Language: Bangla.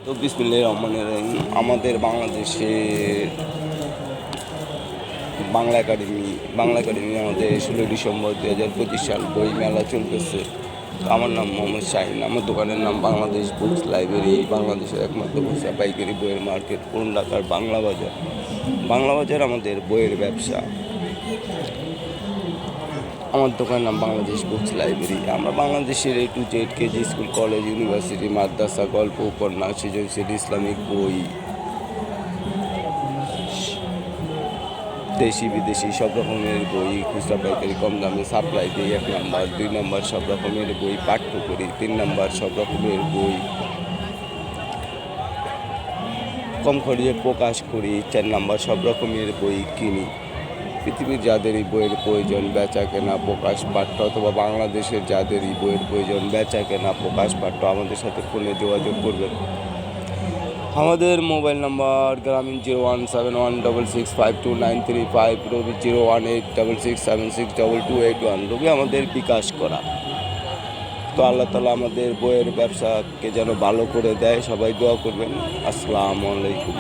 তো বিসমিল্লাহির রহমানির রহিম। আমাদের বাংলাদেশে বাংলা একাডেমি আমাদের 16 ডিসেম্বর 2025 সাল বই মেলা চলতেছে। তো আমার নাম মোহাম্মদ শাহিন। আমার দোকানের নাম বাংলাদেশ বুকস লাইব্রেরি, বাংলাদেশের একমাত্র ভাষা পাইকারি বইয়ের মার্কেট, পুরান ঢাকার বাংলা বাজার আমাদের বইয়ের ব্যবসা। আমার দোকানের নাম বাংলাদেশ বুকস লাইব্রেরি। আমরা বাংলাদেশের A to Z, KG, school, college, university, মাদ্রাসা, গল্প, উপন্যাস, সৃজনশীল, ইসলামিক বই, দেশি বিদেশি সব রকমের বই খুচরা পাইকারি কম দামে সাপ্লাই দিই। 1 নাম্বার, 2 নাম্বার সব রকমের বই পাঠ্য করি। 3 নাম্বার সব রকমের বই কম খরচে প্রকাশ করি। 4 নাম্বার সব রকমের বই কিনি। পৃথিবীর যাদেরই বইয়ের প্রয়োজন বেচা কেনা প্রকাশ পাঠ্য, অথবা বাংলাদেশের যাদেরই বইয়ের প্রয়োজন বেচা কেনা প্রকাশ পাঠ্য, আমাদের সাথে ফোনে যোগাযোগ করবেন। আমাদের মোবাইল নাম্বার গ্রামীণ 0171665293 রবি 0186676281 রবি আমাদের বিকাশ করা। তো আল্লাহ তাআলা আমাদের বইয়ের ব্যবসাকে যেন ভালো করে দেয়, সবাই দোয়া করবেন। আসসালামু আলাইকুম।